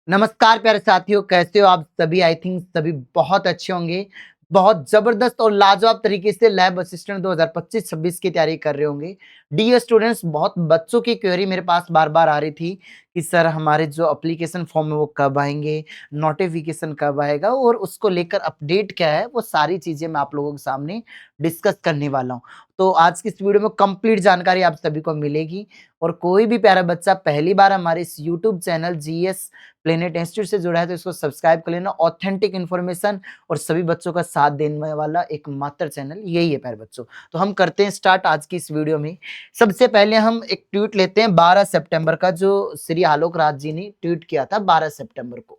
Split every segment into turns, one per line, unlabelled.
नमस्कार प्यारे साथियों, कैसे हो आप सभी? आई थिंक सभी बहुत अच्छे होंगे। बहुत ज़बरदस्त और लाजवाब तरीके से लैब असिस्टेंट 2025-26 की तैयारी कर रहे होंगे। डियर स्टूडेंट्स, बहुत बच्चों की क्वेरी मेरे पास बार-बार आ रही थी कि सर हमारे जो एप्लीकेशन फॉर्म है वो कब आएँगे? नोटिफ़िकेशन कब आएगा? और उसको लेकर अपडेट क्या है? वो सारी चीज़ें मैं आप लोगों के सामने डिस्कस करने वाला हूँ। तो आज की इस वीडियो में कंप्लीट जानकारी आप सभी को मिलेगी और कोई भी प्यारा बच्चा पहली बार हमारे इस YouTube channel GS planet institute से जुड़ा है तो इसको सब्सक्राइब कर लेना। ऑथेंटिक इन्फॉर्मेशन और सभी बच्चों का साथ देने वाला एकमात्र चैनल यही है प्यारे बच्चों। तो हम करते हैं स्टार्ट आज की इस वीडियो में। सबसे पहले हम एक ट्वीट लेते हैं 12 सितंबर का, जो श्री आलोक राज जी ने ट्वीट किया था 12 सितंबर को।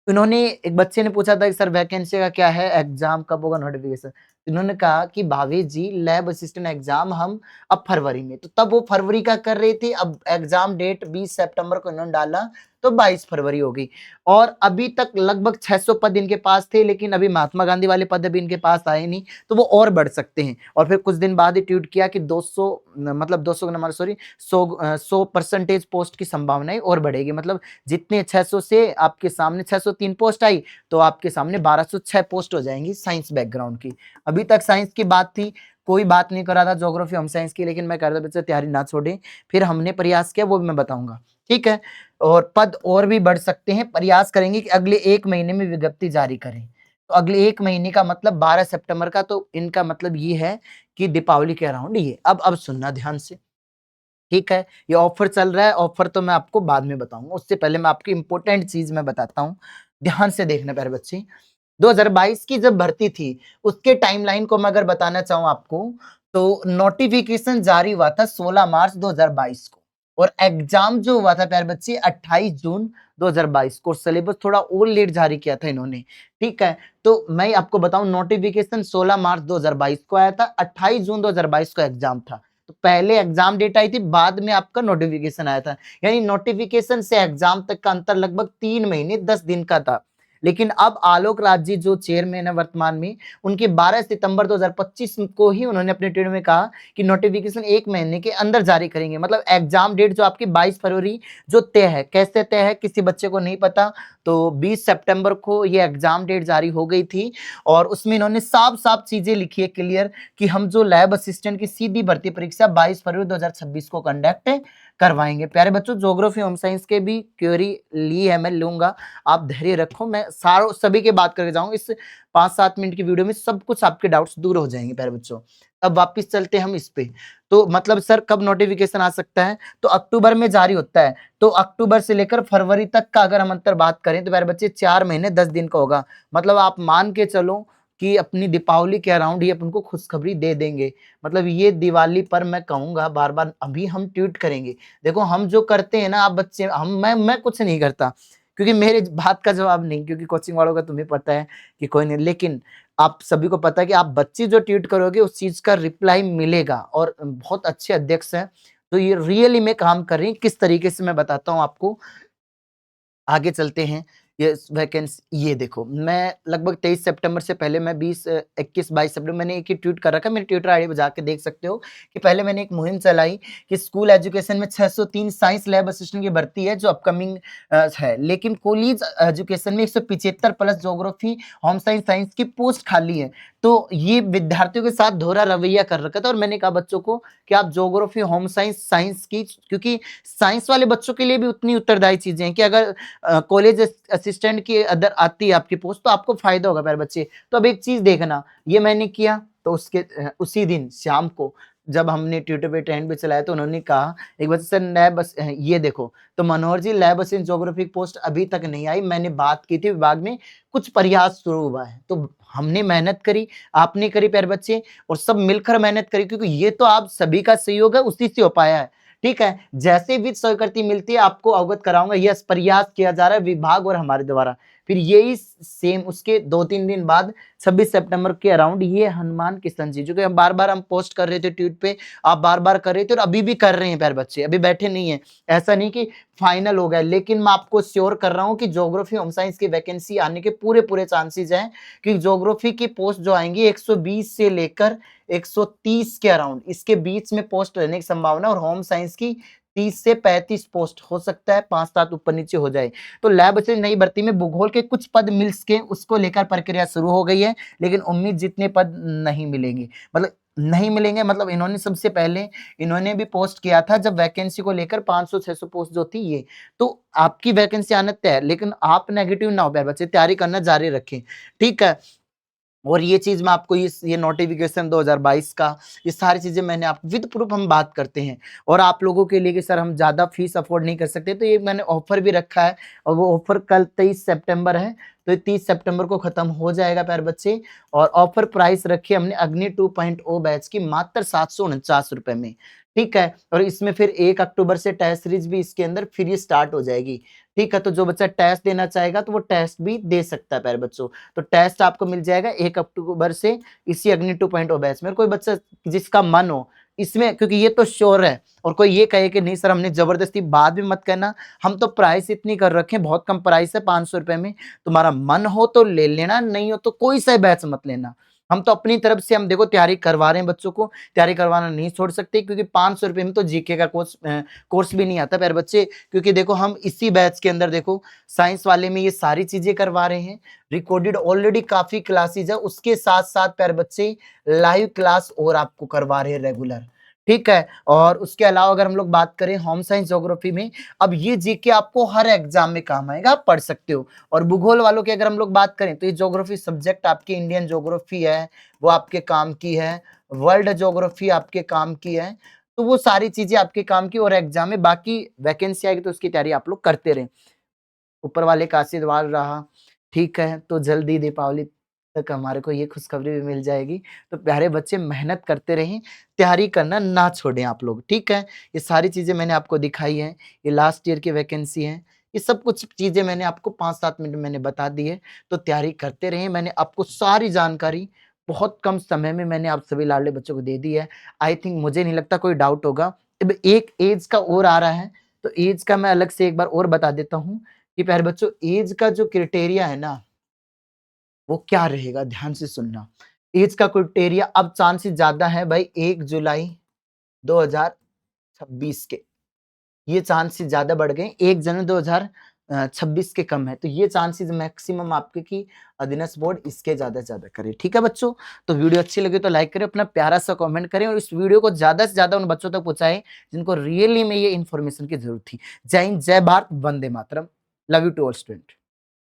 उन्होंने एक बच्चे ने पूछा था कि सर वैकेंसी का क्या है, एग्जाम कब होगा, नोटिफिकेशन। इन्होंने कहा कि भावेश जी, लैब असिस्टेंट एग्जाम हम अब फरवरी में, तो तब वो फरवरी का कर रही थी, अब एग्जाम डेट 20 सितंबर को इन्होंने डाला तो 22 फरवरी हो गई। और अभी तक लगभग 600 पद इनके पास थे, लेकिन अभी महात्मा गांधी वाले पद अभी इनके पास आए नहीं, तो वो और बढ़ सकते हैं। और फिर कुछ दिन बाद ही ट्वीट किया कि 200 मतलब 200 नंबर सॉरी 100% पोस्ट की संभावनाएं और बढ़ेगी। मतलब जितने 600 से आपके सामने 603 पोस्ट आई, तो आपके सामने 1206 पोस्ट हो जाएंगी साइंस बैकग्राउंड की। अभी तक साइंस की बात थी, कोई बात नहीं कर रहा था ज्योग्राफी होम साइंस की, लेकिन मैं कह रहा था बच्चे तैयारी ना छोड़ें। फिर हमने प्रयास किया, वो भी मैं बताऊंगा, ठीक है। और पद और भी बढ़ सकते हैं, प्रयास करेंगे कि अगले 1 महीने में विज्ञप्ति जारी करें। तो अगले 1 महीने का मतलब 12 सितंबर का, तो इनका मतलब ये है कि दीपावली के अराउंड ये। अब सुनना ध्यान से, ठीक है। ये ऑफर चल रहा है, ऑफर तो मैं आपको बाद में बताऊंगा, उससे पहले मैं आपकी इंपॉर्टेंट चीज मैं बताता हूँ। ध्यान से देखना प्यारे बच्चे। 2022 की जब भर्ती थी, उसके टाइमलाइन को मैं अगर बताना चाहूँ आपको, तो नोटिफिकेशन जारी हुआ था 16 मार्च 2022 को, और एग्जाम जो हुआ था प्यारे बच्चे 28 जून 2022 को। सिलेबस थोड़ा और लेट जारी किया था इन्होंने, ठीक है। तो मैं आपको बताऊं, नोटिफिकेशन 16 मार्च 2022 को आया था, 28 जून 2022 को एग्जाम था। तो पहले एग्जाम डेट आई थी, बाद में आपका नोटिफिकेशन आया था। यानी नोटिफिकेशन से एग्जाम तक का अंतर लगभग 3 महीने 10 दिन का था। लेकिन अब आलोक राज जी जो चेयरमैन है वर्तमान में, उनके 12 सितंबर 2025 को ही उन्होंने अपने ट्वीट में कहा कि नोटिफिकेशन 1 महीने के अंदर जारी करेंगे। मतलब एग्जाम डेट जो आपकी 22 फरवरी जो तय है, कैसे तय है किसी बच्चे को नहीं पता, तो 20 सितंबर को ये एग्जाम डेट जारी हो गई थी। और उसमें इन्होंने साफ साफ चीजें लिखी है क्लियर, कि हम जो लैब असिस्टेंट की सीधी भर्ती परीक्षा 22 फरवरी 2026 को कंडक्ट करवाएंगे। प्यारे बच्चों, ज्योग्राफी होम साइंस के भी क्वेरी ली है, मैं लूंगा, आप धैर्य रखो। मैं सारों सभी की बात करके जाऊंगा, इस 5-7 मिनट की वीडियो में सब कुछ आपके डाउट्स दूर हो जाएंगे प्यारे बच्चों। अब वापस चलते हैं हम इस पे। तो मतलब सर कब नोटिफिकेशन आ सकता है? तो अक्टूबर में जारी होता है, तो अक्टूबर से लेकर फरवरी तक का अगर हम अंतर बात करें तो प्यारे बच्चे 4 महीने 10 दिन का होगा। मतलब आप मान के चलो कि अपनी दीपावली के अराउंड ही अपन को खुशखबरी दे देंगे। मतलब ये दिवाली पर मैं कहूंगा बार बार, अभी हम ट्वीट करेंगे। देखो हम जो करते हैं ना, आप बच्चे, हम मैं कुछ नहीं करता, क्योंकि मेरे बात का जवाब नहीं, क्योंकि कोचिंग वालों का तुम्हें पता है कि कोई नहीं, लेकिन आप सभी को पता है कि आप बच्चे जो ट्वीट करोगे उस चीज का रिप्लाई मिलेगा, और बहुत अच्छे अध्यक्ष हैं, तो ये रियली में काम कर रही है। किस तरीके से मैं बताता हूँ आपको, आगे चलते हैं। ये वैकेंसी ये देखो, मैं लगभग 23 सितंबर से पहले मैं 20 21 22 सितंबर मैंने एक ही ट्वीट कर रखा है, मेरे ट्विटर आईडी पे जाके देख सकते हो कि पहले मैंने एक मुहिम चलाई कि स्कूल एजुकेशन में 603 साइंस लैब असिस्टेंट की भर्ती है जो अपकमिंग है, लेकिन कॉलेज एजुकेशन में 175 plus geography home science science की पोस्ट खाली है। तो ये विद्यार्थियों के साथ दोहरा रवैया कर रखा था, और मैंने कहा बच्चों को कि आप ज्योग्राफी होम साइंस साइंस की, क्योंकि साइंस वाले बच्चों के लिए भी उतनी उत्तरदायी चीजें हैं कि अगर कॉलेज असिस्टेंट के अंदर आती है आपकी पोस्ट, तो आपको फायदा होगा प्यारे बच्चे। तो अब एक चीज देखना, ये मैंने किया, तो उसके उसी दिन शाम को जब हमने ट्विटर पे ट्रेंड पे चलाया, तो उन्होंने कहा एक बच्चे सर लैब ये देखो, तो मनोहर जी लैब असिस्टेंट ज्योग्राफी पोस्ट अभी तक नहीं आई, मैंने बात की थी विभाग में, कुछ प्रयास शुरू हुआ है। तो हमने मेहनत करी, आपने करी प्यारे बच्चे, और सब मिलकर मेहनत करी, क्योंकि ये तो आप सभी का सहयोग है, उसी से हो पाया है, ठीक है। जैसे भी स्वीकृति मिलती है आपको अवगत कराऊंगा, यस प्रयास किया जा रहा है विभाग और हमारे द्वारा। फिर यही सेम उसके 2-3 दिन बाद 26 सितंबर के अराउंड ये हनुमान किशन जी, जो कि बार बार हम पोस्ट कर रहे थे ट्वीट पे, आप बार बार कर रहे थे और अभी भी कर रहे हैं प्यारे बच्चे, अभी बैठे नहीं है, ऐसा नहीं कि फाइनल हो गया, लेकिन मैं आपको श्योर कर रहा हूं कि ज्योग्राफी होम साइंस की वैकेंसी आने के पूरे पूरे चांसेस हैं, कि ज्योग्राफी की पोस्ट जो आएंगी 120 से लेकर 130 के अराउंड, इसके बीच में पोस्ट रहने की संभावना, और होम साइंस की 30 से 35 पोस्ट हो सकता है, 5-7 ऊपर-नीचे हो जाए। तो लैब असिस्टेंट नई भर्ती में भूगोल के कुछ पद मिल सके, उसको लेकर प्रक्रिया शुरू हो गई है, लेकिन उम्मीद जितने पद नहीं मिलेंगे। मतलब नहीं मिलेंगे मतलब इन्होंने सबसे पहले इन्होंने भी पोस्ट किया था जब वैकेंसी को लेकर 500-600 पोस्ट जो थी ये। तो आपकी वैकेंसी आना तय है, लेकिन आप नेगेटिव ना हो प्यारे बच्चे, तैयारी करना जारी रखें, ठीक है? और ये चीज़ मैं आपको ये नोटिफ़िकेशन 2022 का, ये सारी चीज़ें मैंने आप विद प्रूफ हम बात करते हैं। और आप लोगों के लिए कि सर हम ज़्यादा फ़ीस अफ़ोर्ड नहीं कर सकते, तो ये मैंने ऑफ़र भी रखा है और वो ऑफ़र कल 23 सितंबर है, तो ये 30 सितंबर को ख़त्म हो जाएगा प्यारे बच्चे। और ऑफ़र प्राइस रखी है हमने अग्नि 2.0 बैच की मात्र ₹749 में, ठीक है? और इसमें फिर 1 अक्टूबर से टेस्ट सीरीज़ भी इसके अंदर फ्री स्टार्ट हो जाएगी, ठीक है? तो जो बच्चा टेस्ट देना चाहेगा तो वो टेस्ट भी दे सकता है प्यारे बच्चों। तो टेस्ट आपको मिल जाएगा 1 अक्टूबर से इसी अग्नि 2.0 बैच में। और कोई बच्चा जिसका मन हो इसमें, क्योंकि ये तो श्योर है, और कोई ये कहे कि नहीं सर हमने जबरदस्ती, बात भी मत करना। हम तो प्राइस इतनी कर रखे हैं, बहुत कम प्राइस है ₹500 में, तुम्हारा मन हो तो ले लेना, नहीं हो तो कोई सा बैच मत लेना। हम तो अपनी तरफ से हम देखो तैयारी करवा रहे हैं बच्चों को, तैयारी करवाना नहीं छोड़ सकते, क्योंकि ₹500 में तो जीके का कोर्स भी नहीं आता प्यारे बच्चे। क्योंकि देखो हम इसी बैच के अंदर देखो साइंस वाले में ये सारी चीजें करवा रहे हैं, रिकॉर्डेड ऑलरेडी काफ़ी क्लासेज़ है, उसके साथ-साथ प्यारे बच्चे लाइव क्लास और आपको करवा रहे हैं रेगुलर, ठीक है? और उसके अलावा अगर हम लोग बात करें होम साइंस ज्योग्राफी में, अब ये जीके आपको हर एग्ज़ाम में काम आएगा, आप पढ़ सकते हो। और भूगोल वालों की अगर हम लोग बात करें, तो ये ज्योग्राफी सब्जेक्ट आपकी इंडियन ज्योग्राफी है, वो आपके काम की है, वर्ल्ड ज्योग्राफी आपके काम की है, तो वो सारी चीज़ें आपके काम की और एग्ज़ाम में बाकी वैकेंसी आएगी तो उसकी तैयारी आप लोग करते रहें। ऊपर वाले का आशीर्वाद रहा, ठीक है, तो जल्दी दीपावली तक हमारे को ये खुशखबरी भी मिल जाएगी। तो प्यारे बच्चे मेहनत करते रहें, तैयारी करना ना छोड़ें आप लोग, ठीक है? ये सारी चीज़ें मैंने आपको दिखाई हैं, ये लास्ट ईयर की वैकेंसी है, ये सब कुछ चीज़ें मैंने आपको 5-7 मिनट में मैंने बता दी है, तो तैयारी करते रहें। मैंने आपको सारी जानकारी बहुत कम समय में मैंने आप सभी लाडले बच्चों को दे दी है। आई थिंक मुझे नहीं लगता कोई डाउट होगा। अब एक ऐज का और आ रहा है, तो ऐज का मैं अलग से एक बार और बता देता हूँ कि प्यारे बच्चों ऐज का जो क्राइटेरिया है ना, वो क्या रहेगा ध्यान से सुनना। ऐज का क्राइटेरिया अब चांसेस ज़्यादा है भाई 1 जुलाई 2026 के। ये चांसेस ज़्यादा बढ़ गए, 1 जनवरी 2026 के कम है। तो ये चांसेस मैक्सिमम आपके कि अधीनस्थ बोर्ड इसके ज़्यादा से ज़्यादा करे। ठीक है बच्चों? तो वीडियो अच्छी लगी तो लाइक करें, अपना प्यारा-सा कमेंट करें और इस वीडियो को ज़्यादा से ज़्यादा उन बच्चों तक पहुँचाएँ जिनको रियली में ये इन्फॉर्मेशन की ज़रूरत थी। जय हिंद, जय भारत, वंदे मातरम। Love you to all student.